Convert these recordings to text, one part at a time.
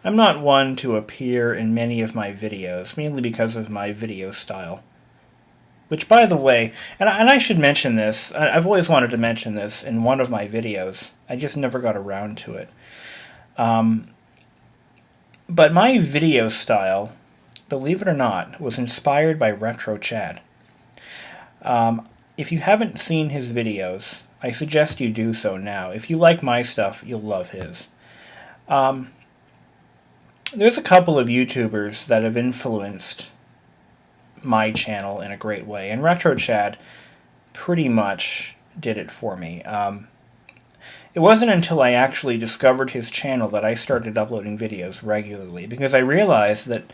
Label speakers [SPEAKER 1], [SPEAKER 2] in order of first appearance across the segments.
[SPEAKER 1] I'm not one to appear in many of my videos, mainly because of my video style. Which, by the way, and I should mention this, I've always wanted to mention this in one of my videos. I just never got around to it. But my video style, believe it or not, was inspired by Retro Chad. If you haven't seen his videos, I suggest you do so now. If you like my stuff, you'll love his. There's a couple of YouTubers that have influenced my channel in a great way, and Retro Chad pretty much did it for me. It wasn't until I actually discovered his channel that I started uploading videos regularly, because I realized that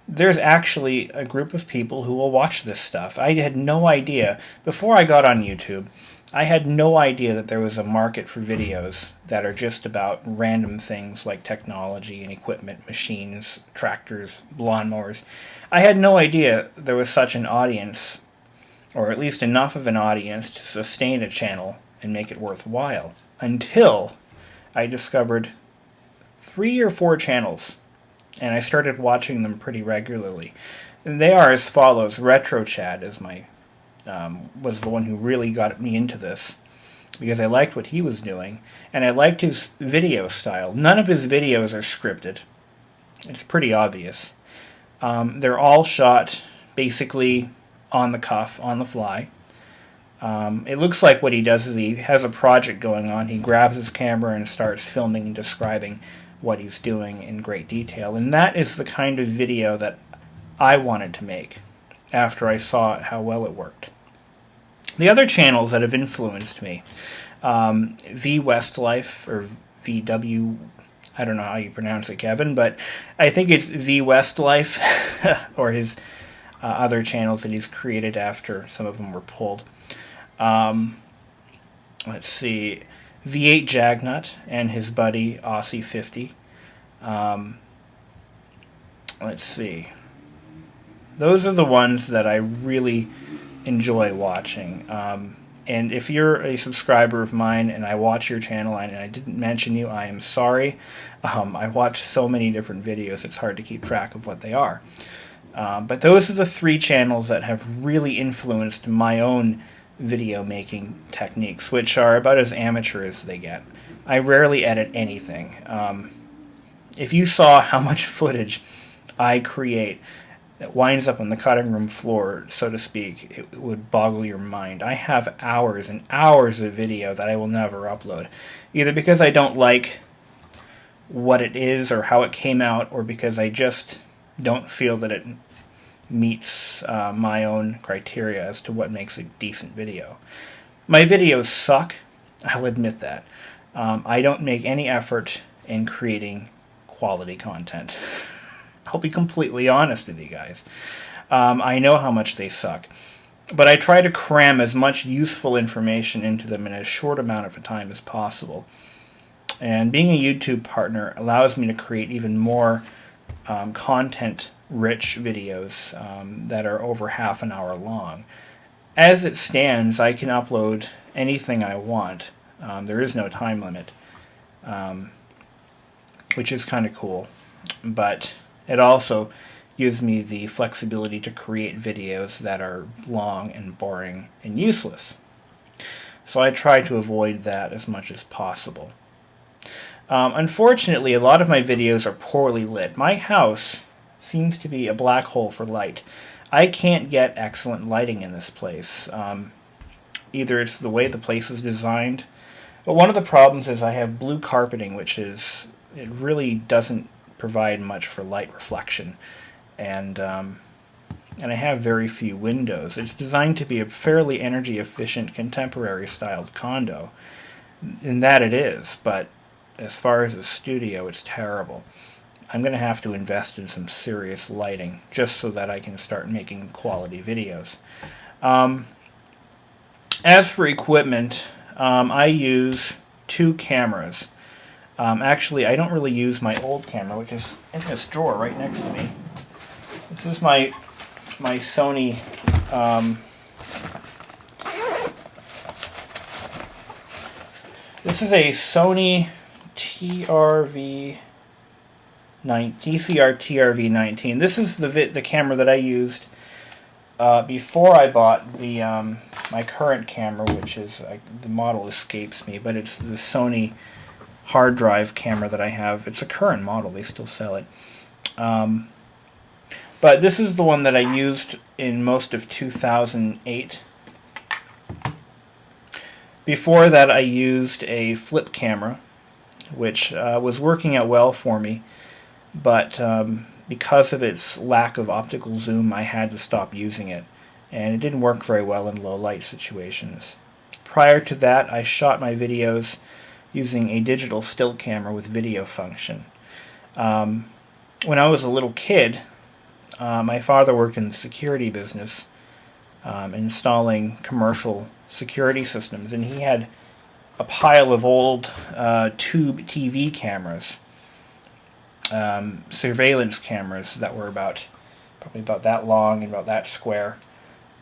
[SPEAKER 1] there's actually a group of people who will watch this stuff. I had no idea. Before I got on YouTube, I had no idea that there was a market for videos that are just about random things like technology and equipment, machines, tractors, lawnmowers. I had no idea there was such an audience, or at least enough of an audience to sustain a channel and make it worthwhile, until I discovered 3 or 4 channels, and I started watching them pretty regularly. And they are as follows. Retro Chad is was the one who really got me into this, because I liked what he was doing, and I liked his video style. None of his videos are scripted. It's pretty obvious. They're all shot basically on the cuff, on the fly. It looks like what he does is he has a project going on. He grabs his camera and starts filming and describing what he's doing in great detail. And that is the kind of video that I wanted to make after I saw how well it worked. The other channels that have influenced me, V Westlife, or VW, I don't know how you pronounce it, Kevin, but I think it's V Westlife, or his other channels that he's created after some of them were pulled. Let's see, V8 Jagnut and his buddy Aussie 50. Let's see. Those are the ones that I really enjoy watching. And if you're a subscriber of mine and I watch your channel and I didn't mention you, I am sorry. I watch so many different videos, it's hard to keep track of what they are. But those are the 3 channels that have really influenced my own video making techniques, which are about as amateur as they get. I rarely edit anything. If you saw how much footage I create that winds up on the cutting room floor, so to speak, it would boggle your mind. I have hours and hours of video that I will never upload, either because I don't like what it is or how it came out, or because I just don't feel that it meets my own criteria as to what makes a decent video. My videos suck, I'll admit that. I don't make any effort in creating quality content. I'll be completely honest with you guys. I know how much they suck, but I try to cram as much useful information into them in as short amount of a time as possible. And being a YouTube partner allows me to create even more content-rich videos that are over half an hour long. As it stands, I can upload anything I want. There is no time limit, which is kind of cool, but it also gives me the flexibility to create videos that are long and boring and useless. So I try to avoid that as much as possible. Unfortunately, a lot of my videos are poorly lit. My house seems to be a black hole for light. I can't get excellent lighting in this place. Either it's the way the place is designed, but one of the problems is I have blue carpeting, it really doesn't provide much for light reflection, and I have very few windows. It's designed to be a fairly energy efficient contemporary styled condo, in that it is, but as far as a studio, it's terrible. I'm going to have to invest in some serious lighting just so that I can start making quality videos. As for equipment, I use 2 cameras. Actually, I don't really use my old camera, which is in this drawer right next to me. This is my Sony this is a Sony TRV DCR TRV-19. This is the camera that I used before I bought the my current camera, which is the model escapes me, but it's the Sony hard drive camera that I have. It's a current model; they still sell it. But this is the one that I used in most of 2008. Before that, I used a flip camera, which was working out well for me, but because of its lack of optical zoom, I had to stop using it, and it didn't work very well in low light situations. Prior to that, I shot my videos using a digital still camera with video function. When I was a little kid, my father worked in the security business, installing commercial security systems, and he had a pile of old tube TV cameras, surveillance cameras that were probably about that long and about that square,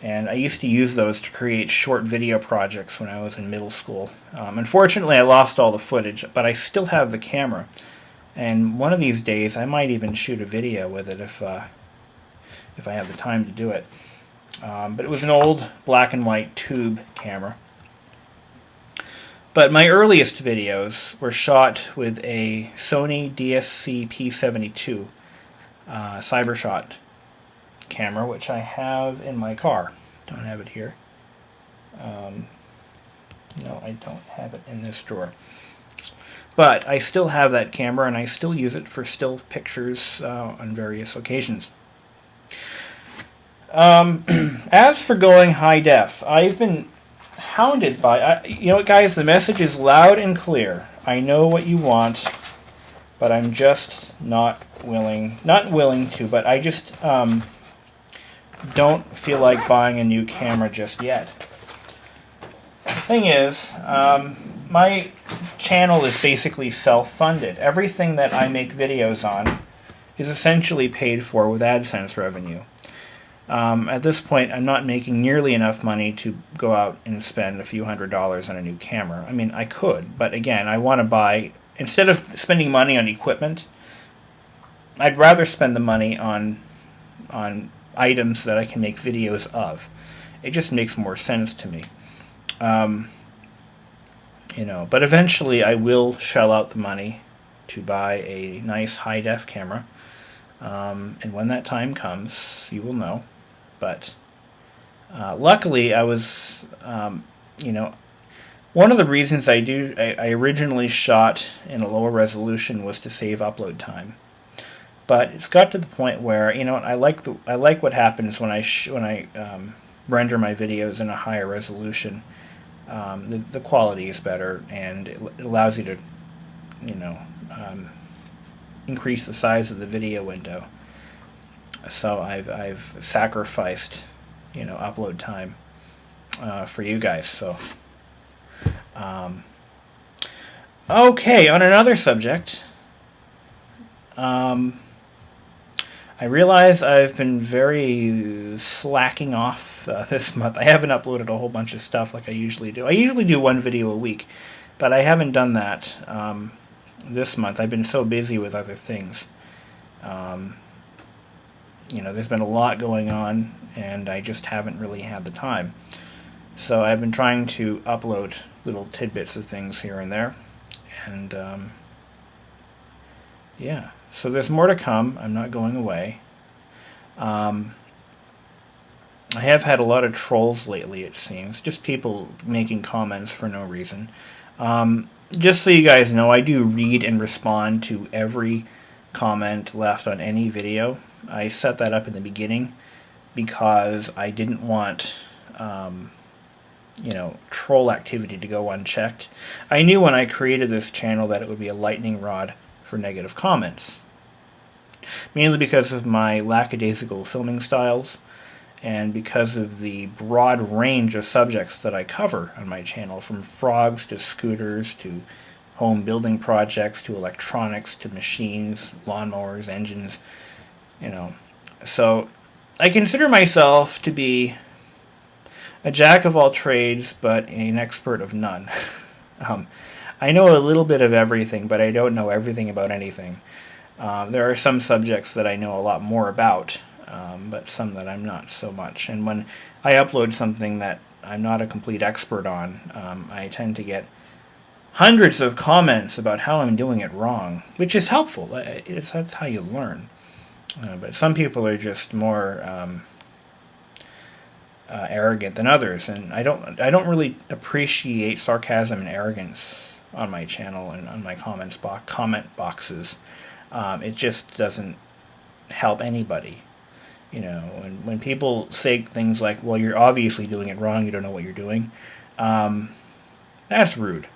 [SPEAKER 1] and I used to use those to create short video projects when I was in middle school. Unfortunately, I lost all the footage, but I still have the camera, and one of these days I might even shoot a video with it if I have the time to do it. But it was an old black and white tube camera. But my earliest videos were shot with a Sony DSC P72 CyberShot camera, which I have in my car. Don't have it here. No, I don't have it in this drawer. But I still have that camera, and I still use it for still pictures on various occasions. As for going high def, I've been hounded by... you know what, guys? The message is loud and clear. I know what you want, but I'm just not willing to, but I just don't feel like buying a new camera just yet. The thing is, my channel is basically self-funded. Everything that I make videos on is essentially paid for with AdSense revenue. At this point, I'm not making nearly enough money to go out and spend a few $100s on a new camera. I mean, I could, but again, I want to buy... Instead of spending money on equipment, I'd rather spend the money on items that I can make videos of. It just makes more sense to me. You know, but eventually I will shell out the money to buy a nice high-def camera. And when that time comes, you will know. But luckily, I was, you know, one of the reasons I originally shot in a lower resolution was to save upload time. But it's got to the point where, you know, I like what happens when I render my videos in a higher resolution. The quality is better, and it allows you to, you know, increase the size of the video window. So I've sacrificed, you know, upload time for you guys. So okay, on another subject, I realize I've been very slacking off this month. I haven't uploaded a whole bunch of stuff like I usually do. I usually do one video a week, but I haven't done that this month. I've been so busy with other things. You know, there's been a lot going on, and I just haven't really had the time. So I've been trying to upload little tidbits of things here and there, and yeah. So there's more to come. I'm not going away. I have had a lot of trolls lately, it seems. Just people making comments for no reason. Just so you guys know, I do read and respond to every comment left on any video. I set that up in the beginning because I didn't want, you know, troll activity to go unchecked. I knew when I created this channel that it would be a lightning rod for negative comments. Mainly because of my lackadaisical filming styles, and because of the broad range of subjects that I cover on my channel, from frogs to scooters to home building projects to electronics to machines, lawnmowers, engines, you know. So I consider myself to be a jack of all trades, but an expert of none. I know a little bit of everything, but I don't know everything about anything. There are some subjects that I know a lot more about, but some that I'm not so much. And when I upload something that I'm not a complete expert on, I tend to get hundreds of comments about how I'm doing it wrong, which is helpful. That's how you learn. But some people are just more arrogant than others, and I don't really appreciate sarcasm and arrogance on my channel and on my comment boxes. It just doesn't help anybody. You know, when people say things like, "Well, you're obviously doing it wrong. You don't know what you're doing," that's rude.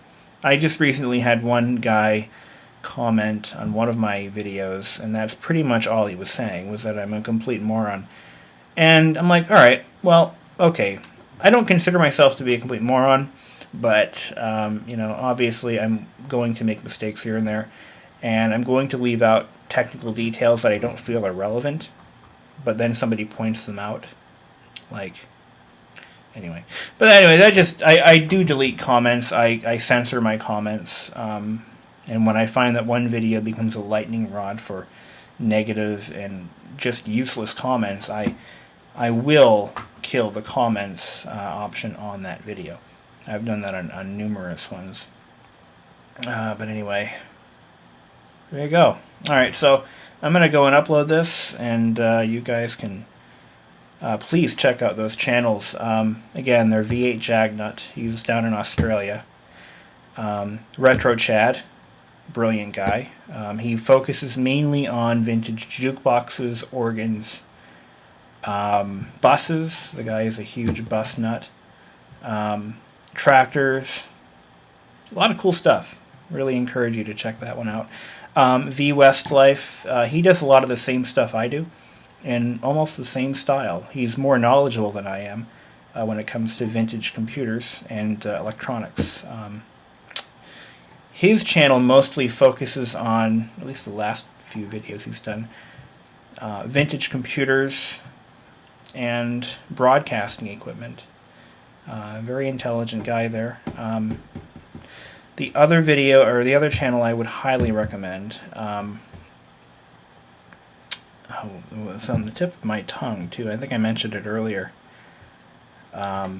[SPEAKER 1] I just recently had one guy comment on one of my videos, and that's pretty much all he was saying, was that I'm a complete moron. And I'm like, all right, well, okay. I don't consider myself to be a complete moron, but, obviously I'm going to make mistakes here and there, and I'm going to leave out technical details that I don't feel are relevant, but then somebody points them out. Anyway. But anyways, I do delete comments. I censor my comments. And when I find that one video becomes a lightning rod for negative and just useless comments, I will kill the comments option on that video. I've done that on numerous ones. But anyway, there you go. Alright, so I'm going to go and upload this, and you guys can please check out those channels. Again, they're V8 Jagnut. He's down in Australia. Retro Chad, brilliant guy. He focuses mainly on vintage jukeboxes, organs, buses. The guy is a huge bus nut. Tractors. A lot of cool stuff. Really encourage you to check that one out. V Westlife. He does a lot of the same stuff I do, in almost the same style. He's more knowledgeable than I am when it comes to vintage computers and electronics. His channel mostly focuses on, at least the last few videos he's done, vintage computers and broadcasting equipment. Very intelligent guy there. The other video, or the other channel I would highly recommend, it's on the tip of my tongue too. I think I mentioned it earlier. I'll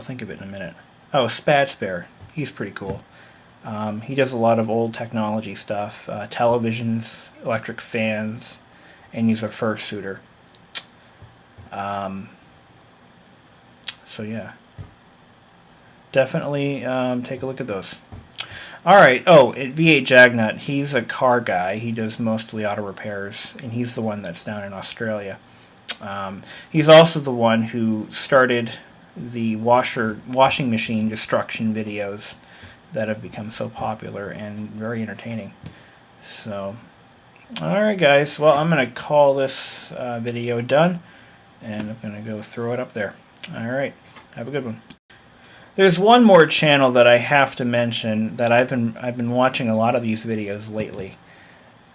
[SPEAKER 1] think of it in a minute. Oh, Spare. He's pretty cool. He does a lot of old technology stuff, televisions, electric fans, and he's a fursuiter. So yeah, definitely take a look at those. Alright, at V8 Jagnut, he's a car guy. He does mostly auto repairs, and he's the one that's down in Australia. He's also the one who started the washing machine destruction videos that have become so popular and very entertaining. So, alright guys, well, I'm going to call this video done, and I'm going to go throw it up there. Alright, have a good one. There's one more channel that I have to mention that I've been watching a lot of these videos lately.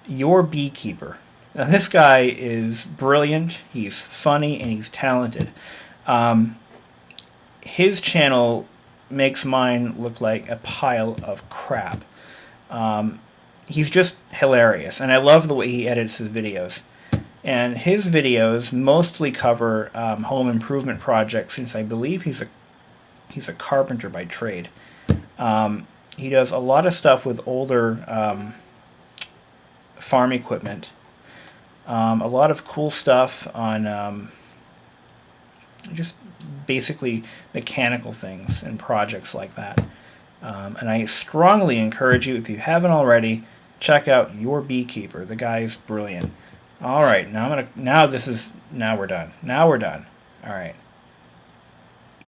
[SPEAKER 1] Your Beekeeper. Now this guy is brilliant, he's funny, and he's talented. His channel makes mine look like a pile of crap. He's just hilarious, and I love the way he edits his videos. And his videos mostly cover home improvement projects, since I believe he's a carpenter by trade. He does a lot of stuff with older farm equipment. A lot of cool stuff on just basically mechanical things and projects like that. And I strongly encourage you, if you haven't already, check out Your Beekeeper. The guy's brilliant. All right, now we're done. All right.